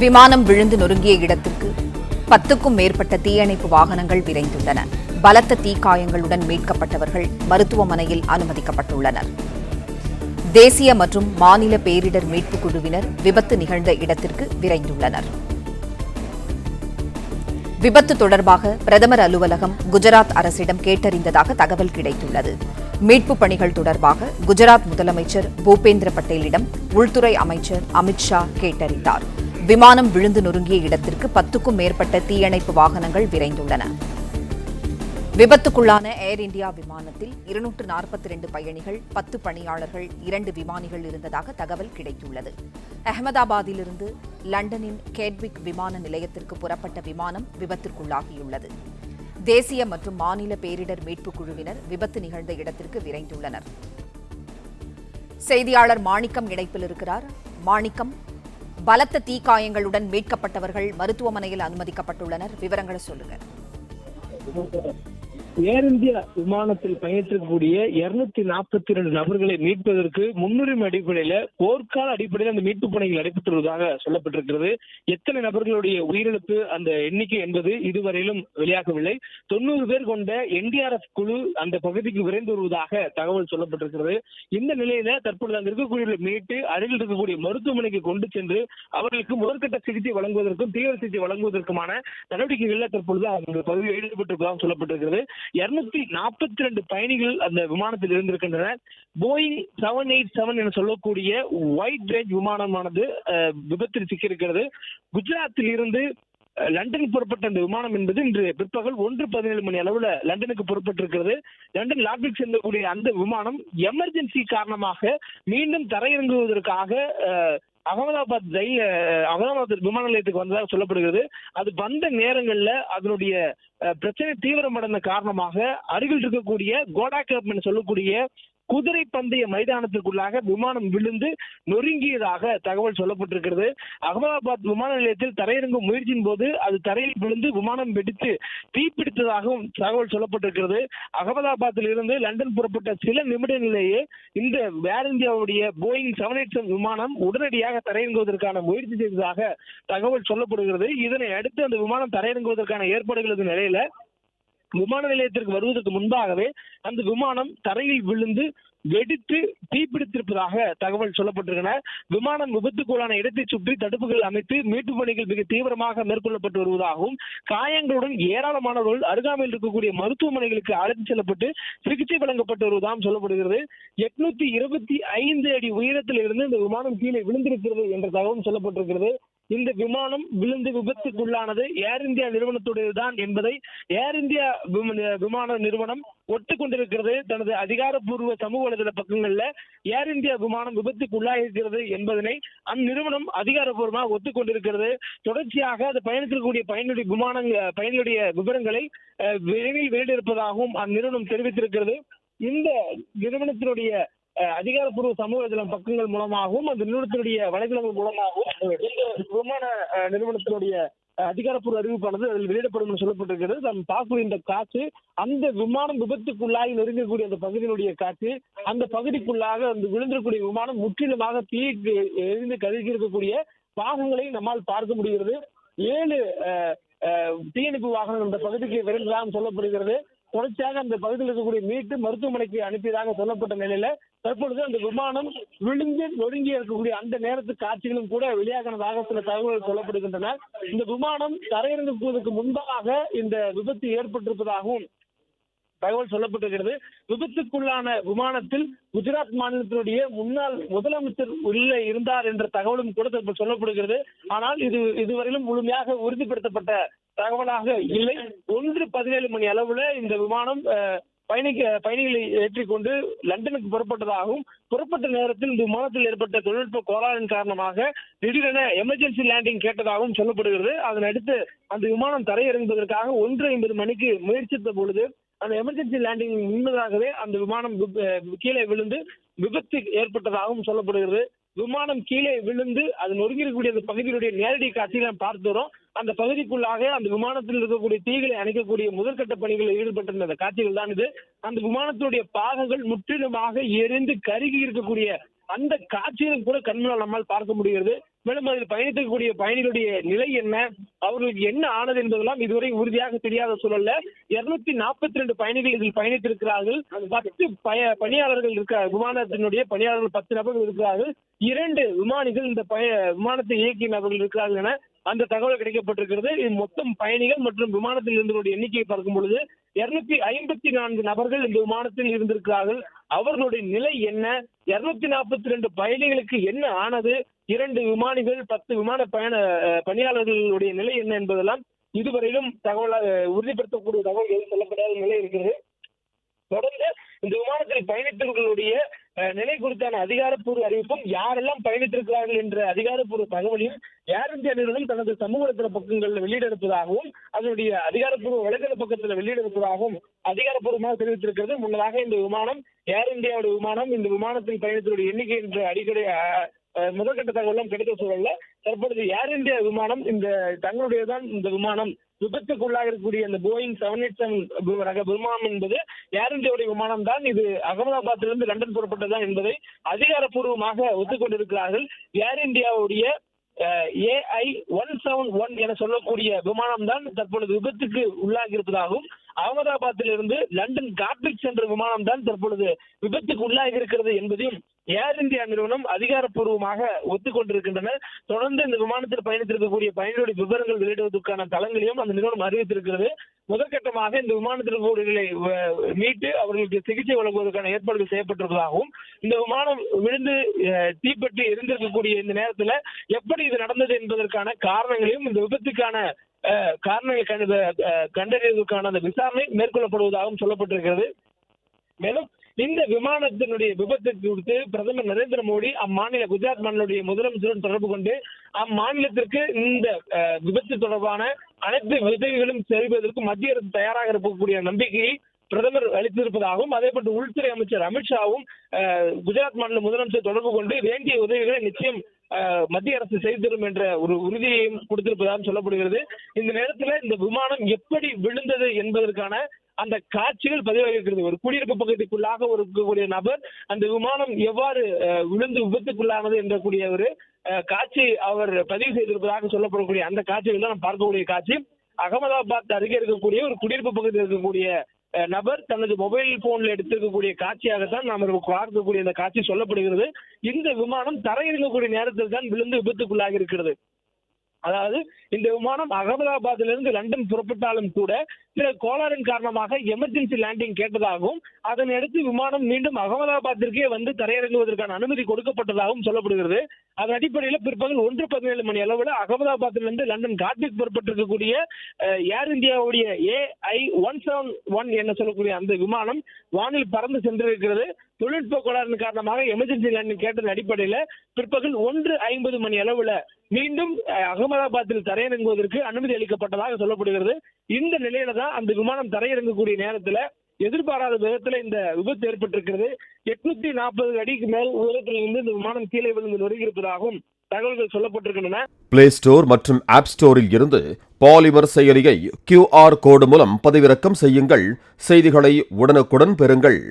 விமானம் விழுந்து நொறுங்கிய இடத்திற்கு 10க்கும் மேற்பட்ட தீயணைப்பு வாகனங்கள் விரைந்துள்ளன. பலத்த தீக்காயங்களுடன் மீட்கப்பட்டவர்கள் மருத்துவமனையில் அனுமதிக்கப்பட்டுள்ளனர். தேசிய மற்றும் மாநில பேரிடர் மீட்புக் குழுவினர் விபத்து நிகழ்ந்த இடத்திற்கு விரைந்துள்ளனர். விபத்து தொடர்பாக பிரதமர் அலுவலகம் குஜராத் அரசிடம் கேட்டறிந்ததாக தகவல் கிடைத்துள்ளது. மீட்புப் பணிகள் தொடர்பாக குஜராத் முதலமைச்சர் பூபேந்திர பட்டேலிடம் உள்துறை அமைச்சர் அமித் ஷா கேட்டறிந்தார். விமானம் விழுந்து நொறுங்கிய இடத்திற்கு 10க்கும் மேற்பட்ட தீயணைப்பு வாகனங்கள் விரைந்துள்ளன. விபத்துக்குள்ளான ஏர் இந்தியா விமானத்தில் 242 பயணிகள், 10 பணியாளர்கள், 2 விமானிகள் இருந்ததாக தகவல் கிடைத்துள்ளது. அகமதாபாத்திலிருந்து லண்டனின் கேட்விக் விமான நிலையத்திற்கு புறப்பட்ட விமானம் விபத்திற்குள்ளாகியுள்ளது. தேசிய மற்றும் மாநில பேரிடர் மீட்புக் குழுவினர் விபத்து நிகழ்ந்த இடத்திற்கு விரைந்துள்ளனர். செய்தியாளர் மாணிக்கம் இணைப்பில் இருக்கிறார். மாணிக்கம், பலத்த தீக்காயங்களுடன் மீட்கப்பட்டவர்கள் மருத்துவமனையில் அனுமதிக்கப்பட்டுள்ளனர். விவரங்களை சொல்லுங்க. ஏர் இந்தியா விமானத்தில் பயணிக்கக்கூடிய 242 நபர்களை மீட்பதற்கு முன்னுரிமை அடிப்படையில போர்க்கால அடிப்படையில் அந்த மீட்பு பணிகள் நடைபெற்று வருவதாக சொல்லப்பட்டிருக்கிறது. எத்தனை நபர்களுடைய உயிரிழப்பு அந்த எண்ணிக்கை என்பது இதுவரையிலும் வெளியாகவில்லை. 90 பேர் கொண்ட NDRF குழு அந்த பகுதிக்கு விரைந்து வருவதாக தகவல் சொல்லப்பட்டிருக்கிறது. இந்த நிலையில தற்பொழுது அங்கு இருக்கக்கூடிய மீட்டு அருகில் இருக்கக்கூடிய மருத்துவமனைக்கு கொண்டு சென்று அவர்களுக்கு முதற்கட்ட சிகிச்சை வழங்குவதற்கும் தீவிர சிகிச்சை வழங்குவதற்குமான நடவடிக்கைகளில் தற்பொழுது அந்த பகுதியில் ஈடுபட்டிருப்பதாக சொல்லப்பட்டிருக்கிறது. 242 பயணிகள் அந்த விமானத்தில் இருந்திருக்கின்றனர். போயிங் 787 என சொல்லக்கூடிய வைட் ரேஞ்ச் விமானமானது விபத்தில் சிக்கியிருக்கிறது. குஜராத்தில் இருந்து லண்டன் புறப்பட்ட அந்த விமானம் என்பது இன்று பிற்பகல் 1:17 மணி அளவுல லண்டனுக்கு புறப்பட்டிருக்கிறது. லண்டன் லாட்விக் செல்லக்கூடிய அந்த விமானம் எமர்ஜென்சி காரணமாக மீண்டும் தரையிறங்குவதற்காக அகமதாபாத் விமான நிலையத்துக்கு வந்ததாக சொல்லப்படுகிறது. அது வந்த நேரங்கள்ல அதனுடைய பிரச்சனை தீவிரமடைந்த காரணமாக அருகில் இருக்கக்கூடிய கோடாகப் என சொல்லக்கூடிய குதிரை பந்தய மைதானத்திற்குள்ளாக விமானம் விழுந்து நொறுங்கியதாக தகவல் சொல்லப்பட்டிருக்கிறது. அகமதாபாத் விமான நிலையத்தில் தரையிறங்கும் முயற்சியின் போது அது தரையில் விழுந்து விமானம் வெடித்து தீப்பிடித்ததாகவும் தகவல் சொல்லப்பட்டிருக்கிறது. அகமதாபாத்தில் இருந்து லண்டன் புறப்பட்ட சில நிமிடங்களிலேயே இந்த ஏர் இந்தியாவுடைய போயிங் 787 விமானம் உடனடியாக தரையிறங்குவதற்கான முயற்சி செய்ததாக தகவல் சொல்லப்படுகிறது. இதனை அடுத்து அந்த விமானம் தரையிறங்குவதற்கான ஏற்பாடுகள் நிலையில விமான நிலையத்திற்கு வருவதற்கு முன்பாகவே அந்த விமானம் தரையில் விழுந்து வெடித்து தீப்பிடித்திருப்பதாக தகவல் சொல்லப்பட்டிருக்கின்றன. விமானம் விபத்துக்குள்ளான இடத்தை சுற்றி தடுப்புகள் அமைத்து மீட்பு பணிகள் மிக தீவிரமாக மேற்கொள்ளப்பட்டு வருவதாகவும் காயங்களுடன் ஏராளமானவர்கள் அருகாமையில் இருக்கக்கூடிய மருத்துவமனைகளுக்கு அழைத்து செல்லப்பட்டு சிகிச்சை வழங்கப்பட்டு வருவதாகவும் சொல்லப்படுகிறது. 825 அடி உயரத்தில் இருந்து இந்த விமானம் கீழே விழுந்திருக்கிறது என்ற தகவலும் சொல்லப்பட்டிருக்கிறது. இந்த விமானம் விழுந்து விபத்துக்குள்ளானது ஏர் இந்தியா நிறுவனத்துடையதுதான் என்பதை ஏர் இந்தியா விமான நிறுவனம் ஒட்டுக்கொண்டிருக்கிறது. தனது அதிகாரப்பூர்வ சமூக வலைதள பக்கங்கள்ல ஏர் இந்தியா விமானம் விபத்துக்குள்ளாகிறது என்பதனை அந்நிறுவனம் அதிகாரப்பூர்வமாக ஒத்துக்கொண்டிருக்கிறது. தொடர்ச்சியாக அது பயணிக்கக்கூடிய பயணியுடைய விவரங்களை விரைவில் வெளியிட்டிருப்பதாகவும் அந்நிறுவனம் தெரிவித்திருக்கிறது. இந்த நிறுவனத்தினுடைய அதிகாரப்பூர்வ சமூக வலைதளம் பக்கங்கள் மூலமாகவும் அந்த நிறுவனத்தினுடைய வலைதளங்கள் மூலமாகவும் இந்த விமான நிறுவனத்தினுடைய அதிகாரப்பூர்வ அறிவிப்பானது அதில் வெளியிடப்படும் என்று சொல்லப்பட்டிருக்கிறது. நாம் பார்க்கக்கூடிய இந்த காட்சி அந்த விமானம் விபத்துக்குள்ளாகி நெருங்கக்கூடிய அந்த பகுதியினுடைய காட்சி. அந்த பகுதிக்குள்ளாக அந்த விழுந்திருக்கக்கூடிய விமானம் முற்றிலுமாக தீக்கு எரிந்து கருகி இருக்கக்கூடிய பாகங்களை நம்மால் பார்க்க முடிகிறது. 7 தீயணைப்பு வாகனம் அந்த பகுதிக்கு விரைந்ததாக சொல்லப்படுகிறது. தொடர்ச்சியாக அந்த பகுதியில் இருக்கக்கூடிய மீட்டு மருத்துவமனைக்கு அனுப்பியதாக சொல்லப்பட்ட நிலையில தற்பொழுது அந்த விமானம் விழுந்து நொறுங்கி இருக்கக்கூடிய அந்த நேரத்து காட்சிகளும் கூட வெளியாகினதாக சில தகவல்கள் சொல்லப்படுகின்றன. இந்த விமானம் தரையிறங்குவதற்கு முன்பாக இந்த விபத்து ஏற்பட்டிருப்பதாகவும் தகவல் சொல்லப்பட்டிருக்கிறது. விபத்துக்குள்ளான விமானத்தில் குஜராத் மாநிலத்தினுடைய முன்னாள் முதலமைச்சர் உள்ளே இருந்தார் என்ற தகவலும் கூட சொல்லப்படுகிறது. ஆனால் இதுவரையிலும் முழுமையாக உறுதிப்படுத்தப்பட்ட தகவலாக இல்லை. 1:17 மணி அளவுல இந்த விமானம் பயணிகளை ஏற்றிக்கொண்டு லண்டனுக்கு புறப்பட்டதாகவும் புறப்பட்ட நேரத்தில் இந்த விமானத்தில் ஏற்பட்ட தொழில்நுட்ப கோளாறின் காரணமாக திடீரென எமர்ஜென்சி லேண்டிங் கேட்டதாகவும் சொல்லப்படுகிறது. அதனடுத்து அந்த விமானம் தரையிறங்குவதற்காக 1:50 மணிக்கு முயற்சித்த பொழுது அந்த எமர்ஜென்சி லேண்டிங் முன்னதாகவே அந்த விமானம் கீழே விழுந்து விபத்து ஏற்பட்டதாகவும் சொல்லப்படுகிறது. விமானம் கீழே விழுந்து அது நொறுங்கிருக்கக்கூடிய அந்த பகுதியினுடைய நேரடி காட்சியை நாம் பார்த்து வரோம். அந்த பகுதிக்குள்ளாக அந்த விமானத்தில் இருக்கக்கூடிய தீகளை அணைக்கக்கூடிய முதற்கட்ட பணிகளில் ஈடுபட்டிருந்த அந்த காட்சிகள் தான் இது. அந்த விமானத்தினுடைய பாகங்கள் முற்றிலுமாக எரிந்து கருகி இருக்கக்கூடிய அந்த காட்சியிலும் கூட கண்முன்னால் நம்மால் பார்க்க முடிகிறது. மேலும் அதில் பயணிக்கக்கூடிய பயணிகளுடைய நிலை என்ன, அவர்களுக்கு என்ன ஆனது என்பதெல்லாம் இதுவரை உறுதியாக தெரியாத சூழல்ல 242 பயணிகள் இதில் பயணித்திருக்கிறார்கள். 10 பணியாளர்கள் இருக்கிறார்கள். விமானத்தினுடைய பணியாளர்கள் 10 நபர்கள் இருக்கிறார்கள். 2 விமானிகள் இந்த விமானத்தை இயக்கிய நபர்கள் இருக்கிறார்கள் என அந்த தகவல் கிடைக்கப்பட்டிருக்கிறது. இது மொத்தம் பயணிகள் மற்றும் விமானத்தில் இருந்தவருடைய எண்ணிக்கையை பார்க்கும் பொழுது 254 நபர்கள் இந்த விமானத்தில் இருந்திருக்கிறார்கள். அவர்களுடைய நிலை என்ன, 242 பயணிகளுக்கு என்ன ஆனது, 2 விமானிகள் 10 விமான பணியாளர்களுடைய நிலை என்ன என்பதெல்லாம் இதுவரையிலும் உறுதிப்படுத்தக்கூடிய தகவல் எதுவும் சொல்லப்படாத நிலை இருக்கிறது. தொடர்ந்து இந்த விமானத்தில் பயணித்தவர்களுடைய நிலை குறித்தான அதிகாரப்பூர்வ அறிவிப்பும், யாரெல்லாம் பயணித்திருக்கிறார்கள் என்ற அதிகாரப்பூர்வ தகவலையும் ஏர் இந்தியா நிறுவனம் தனது சமூக வலைதள பக்கங்களில் வெளியிட்டிருப்பதாகவும் அதனுடைய அதிகாரப்பூர்வ வலைதள பக்கத்தில் வெளியிட்டிருப்பதாகவும் அதிகாரப்பூர்வமாக தெரிவித்திருக்கிறது. முன்னதாக இந்த விமானம் ஏர் இந்தியாவுடைய விமானம், இந்த விமானத்தில் பயணித்தவருடைய எண்ணிக்கை என்ற அடிக்கடி முதற்கட்ட தகவலும் கிடைத்த சூழல்ல தற்பொழுது ஏர் இந்தியா விமானம் இந்த தங்களுடையதான் இந்த விமானம் விபத்துக்குள்ளாக இருக்கக்கூடிய இந்த போயிங் 787 ரக விமானம் என்பது ஏர் இந்தியாவுடைய விமானம் தான். இது அகமதாபாத்திலிருந்து லண்டன் புறப்பட்டதுதான் என்பதை அதிகாரப்பூர்வமாக ஒத்துக்கொண்டிருக்கிறார்கள். ஏர் இந்தியாவுடைய AI-171 என சொல்லக்கூடிய விமானம் தான் தற்பொழுது விபத்துக்கு உள்ளாகி இருப்பதாகவும், அகமதாபாத்திலிருந்து லண்டன் காட்விக் சென்ற விமானம் தான் தற்பொழுது விபத்துக்கு உள்ளாகி இருக்கிறது என்பதையும் ஏர் இந்தியா நிறுவனம் அதிகாரப்பூர்வமாக ஒத்துக்கொண்டிருக்கின்றனர். தொடர்ந்து இந்த விமானத்தில் பயணித்திருக்கக்கூடிய பயணிகளுடைய விவரங்கள் வெளியிடுவதற்கான தளங்களையும் அந்த நிறுவனம் அறிவித்திருக்கிறது. முதற்கட்டமாக இந்த விமானத்தில் இருக்கக்கூடியவர்களை மீட்டு அவர்களுக்கு சிகிச்சை வழங்குவதற்கான ஏற்பாடுகள் செய்யப்பட்டிருப்பதாகவும், இந்த விமானம் விழுந்து தீப்பற்றி எரிந்திருக்கக்கூடிய இந்த நேரத்தில் எப்படி இது நடந்தது என்பதற்கான காரணங்களையும் இந்த விபத்துக்கான காரணங்களை கண்டறிவதற்கான அந்த விசாரணை மேற்கொள்ளப்படுவதாகவும் சொல்லப்பட்டிருக்கிறது. மேலும் இந்த விமானத்தினுடைய விபத்து குறித்து பிரதமர் நரேந்திர மோடி அம்மாநில குஜராத் மாநிலத்துடைய முதலமைச்சருடன் தொடர்பு கொண்டு அம்மாநிலத்திற்கு இந்த விபத்து தொடர்பான அனைத்து உதவிகளும் செய்வதற்கு மத்திய அரசு தயாராக இருக்கக்கூடிய நம்பிக்கையை பிரதமர் அளித்திருப்பதாகவும், அதே போன்று உள்துறை அமைச்சர் அமித்ஷாவும் குஜராத் மாநில முதலமைச்சர் தொடர்பு கொண்டு வேண்டிய உதவிகளை நிச்சயம் மத்திய அரசு செய்து தரும் என்ற ஒரு உறுதியையும் கொடுத்திருப்பதாக சொல்லப்படுகிறது. இந்த நேரத்தில் இந்த விமானம் எப்படி விழுந்தது என்பதற்கான அந்த காட்சிகள் பதிவாகி இருக்கிறது. ஒரு குடியிருப்பு பகுதிக்குள்ளாக இருக்கக்கூடிய நபர் அந்த விமானம் எவ்வாறு விழுந்து விபத்துக்குள்ளானது என்ற ஒரு காட்சி அவர் பதிவு செய்திருப்பதாக சொல்லப்படக்கூடிய அந்த காட்சிகள் தான் நாம் பார்க்கக்கூடிய காட்சி. அகமதாபாத் அருகே இருக்கக்கூடிய ஒரு குடியிருப்பு பகுதியில் இருக்கக்கூடிய நபர் தனது மொபைல் போன்ல எடுத்திருக்கக்கூடிய காட்சியாகத்தான் நாம் பார்க்கக்கூடிய இந்த காட்சி சொல்லப்படுகிறது. இந்த விமானம் தரையிறங்கக்கூடிய நேரத்தில் தான் விழுந்து விபத்துக்குள்ளாகி இருக்கிறது. அதாவது இந்த விமானம் அகமதாபாத்திலிருந்து லண்டன் புறப்பட்டாலும் கூட சில கோளாறின் காரணமாக எமர்ஜென்சி லேண்டிங் கேட்டதாகவும், அதனை அடுத்து விமானம் மீண்டும் அகமதாபாத்திற்கே வந்து தரையிறங்குவதற்கான அனுமதி கொடுக்கப்பட்டதாகவும் சொல்லப்படுகிறது. அதன் அடிப்படையில் பிற்பகல் 1:17 மணி அளவில் அகமதாபாத்திலிருந்து லண்டன் காட்விக் புறப்பட்டிருக்கக்கூடிய ஏர் இந்தியாவுடைய AI-171 என சொல்லக்கூடிய அந்த விமானம் வானில் பறந்து சென்றிருக்கிறது. தொழில்நுட்ப கோளாறின் காரணமாக எமர்ஜென்சி லேண்டிங் கேட்டதன் அடிப்படையில் பிற்பகல் 1:50 மணி அளவில் மீண்டும் அகமதாபாத்தில் தரையிறங்குவதற்கு அனுமதி அளிக்கப்பட்டதாக சொல்லப்படுகிறது. இந்த நிலையில தான் அந்த விமானம் தரையிறங்கக்கூடிய நேரத்தில் எதிர்பாராத விதத்துல இந்த விபத்து ஏற்பட்டிருக்கிறது. 840 அடிக்கு மேல் உயரத்தில் இருந்து இந்த விமானம் கீழே விழுந்து நொறுங்கியிருப்பதாகவும் தகவல்கள் சொல்லப்பட்டிருக்கின்றன. பிளே ஸ்டோர் மற்றும் ஆப் ஸ்டோரில் இருந்து பாலிமர் செயலியை QR கோடு மூலம் பதிவிறக்கம் செய்யுங்கள். செய்திகளை உடனுக்குடன் பெறுங்கள்.